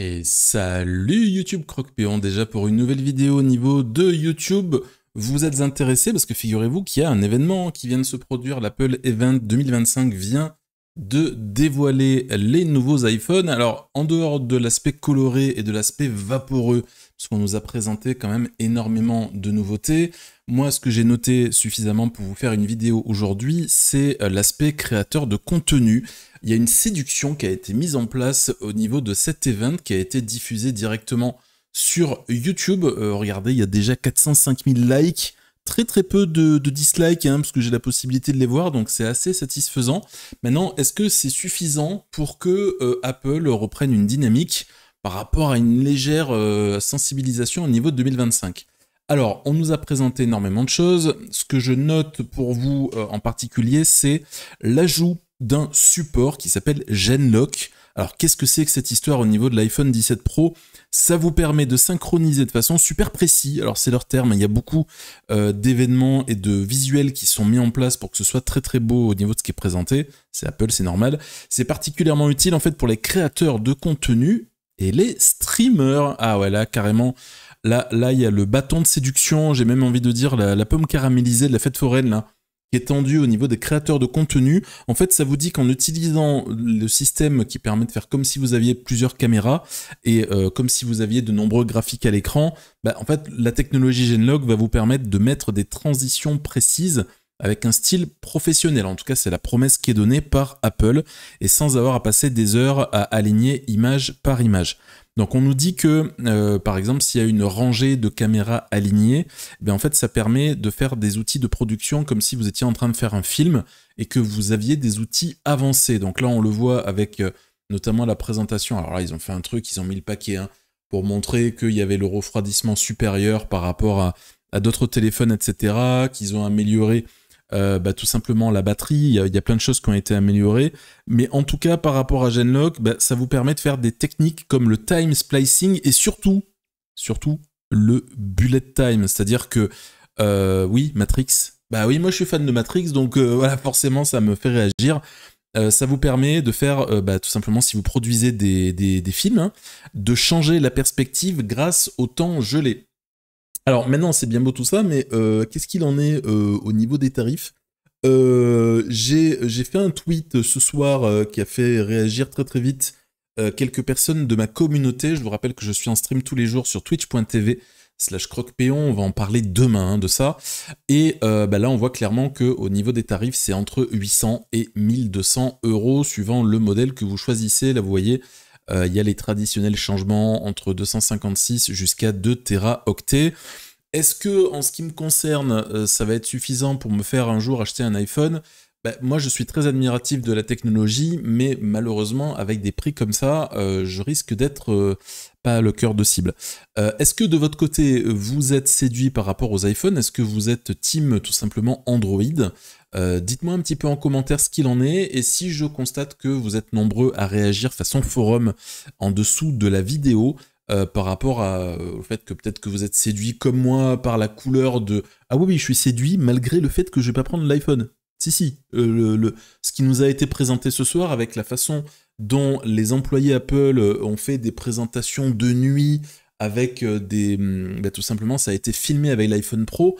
Et salut YouTube Croque-Péon, déjà pour une nouvelle vidéo au niveau de YouTube. Vous êtes intéressé parce que figurez-vous qu'il y a un événement qui vient de se produire, l'Apple Event 2025 vient de dévoiler les nouveaux iPhones. Alors en dehors de l'aspect coloré et de l'aspect vaporeux, parce qu'on nous a présenté quand même énormément de nouveautés, moi ce que j'ai noté suffisamment pour vous faire une vidéo aujourd'hui, c'est l'aspect créateur de contenu. Il y a une séduction qui a été mise en place au niveau de cet event qui a été diffusé directement sur YouTube. Regardez, il y a déjà 405 000 likes, très peu de dislikes, hein, parce que j'ai la possibilité de les voir, donc c'est assez satisfaisant. Maintenant, est-ce que c'est suffisant pour que Apple reprenne une dynamique par rapport à une légère sensibilisation au niveau de 2025 ? Alors, on nous a présenté énormément de choses. Ce que je note pour vous en particulier, c'est l'ajout d'un support qui s'appelle Genlock. Alors, qu'est-ce que c'est que cette histoire au niveau de l'iPhone 17 Pro ? Ça vous permet de synchroniser de façon super précise. Alors, c'est leur terme, il y a beaucoup d'événements et de visuels qui sont mis en place pour que ce soit très beau au niveau de ce qui est présenté. C'est Apple, c'est normal. C'est particulièrement utile en fait pour les créateurs de contenu et les streamers. Ah ouais, là, carrément... Là, il y a le bâton de séduction, j'ai même envie de dire la pomme caramélisée de la fête foraine, là, qui est tendue au niveau des créateurs de contenu. En fait, ça vous dit qu'en utilisant le système qui permet de faire comme si vous aviez plusieurs caméras et comme si vous aviez de nombreux graphiques à l'écran, en fait, la technologie Genlock va vous permettre de mettre des transitions précises avec un style professionnel. En tout cas, c'est la promesse qui est donnée par Apple et sans avoir à passer des heures à aligner image par image. Donc on nous dit que, par exemple, s'il y a une rangée de caméras alignées, en fait, ça permet de faire des outils de production comme si vous étiez en train de faire un film et que vous aviez des outils avancés. Donc là, on le voit avec notamment la présentation. Alors là, ils ont fait un truc, ils ont mis le paquet pour montrer qu'il y avait le refroidissement supérieur par rapport à d'autres téléphones, etc., qu'ils ont amélioré tout simplement la batterie, il y a plein de choses qui ont été améliorées, mais en tout cas par rapport à Genlock, ça vous permet de faire des techniques comme le time splicing et surtout le bullet time, c'est-à-dire que oui, Matrix, oui, moi je suis fan de Matrix, donc voilà, forcément ça me fait réagir. Ça vous permet de faire, tout simplement, si vous produisez des films, hein, de changer la perspective grâce au temps gelé. Alors maintenant, c'est bien beau tout ça, mais qu'est-ce qu'il en est au niveau des tarifs ? J'ai fait un tweet ce soir qui a fait réagir très vite quelques personnes de ma communauté. Je vous rappelle que je suis en stream tous les jours sur twitch.tv/croquepéon. On va en parler demain de ça. Et là, on voit clairement qu'au niveau des tarifs, c'est entre 800 et 1200 € suivant le modèle que vous choisissez. Là, vous voyez... il y a les traditionnels changements entre 256 jusqu'à 2 téraoctets. Est-ce que, en ce qui me concerne, ça va être suffisant pour me faire un jour acheter un iPhone ? Moi, je suis très admiratif de la technologie, mais malheureusement, avec des prix comme ça, je risque d'être pas le cœur de cible. Est-ce que de votre côté, vous êtes séduit par rapport aux iPhones ? Est-ce que vous êtes team tout simplement Android ? Dites-moi un petit peu en commentaire ce qu'il en est, et si je constate que vous êtes nombreux à réagir façon forum en dessous de la vidéo, par rapport au fait que peut-être que vous êtes séduit comme moi par la couleur de... Ah oui, je suis séduit malgré le fait que je vais pas prendre l'iPhone. Si, ce qui nous a été présenté ce soir avec la façon dont les employés Apple ont fait des présentations de nuit avec tout simplement, ça a été filmé avec l'iPhone Pro,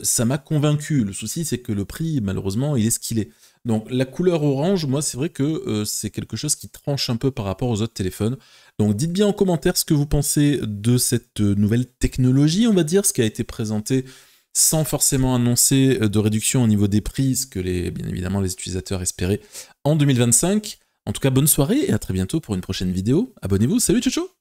ça m'a convaincu. Le souci, c'est que le prix, malheureusement, il est ce qu'il est. Donc la couleur orange, moi, c'est vrai que c'est quelque chose qui tranche un peu par rapport aux autres téléphones. Donc dites bien en commentaire ce que vous pensez de cette nouvelle technologie, on va dire, ce qui a été présenté sans forcément annoncer de réduction au niveau des prix, ce que bien évidemment les utilisateurs espéraient en 2025. En tout cas, bonne soirée et à très bientôt pour une prochaine vidéo. Abonnez-vous, salut, ciao ciao.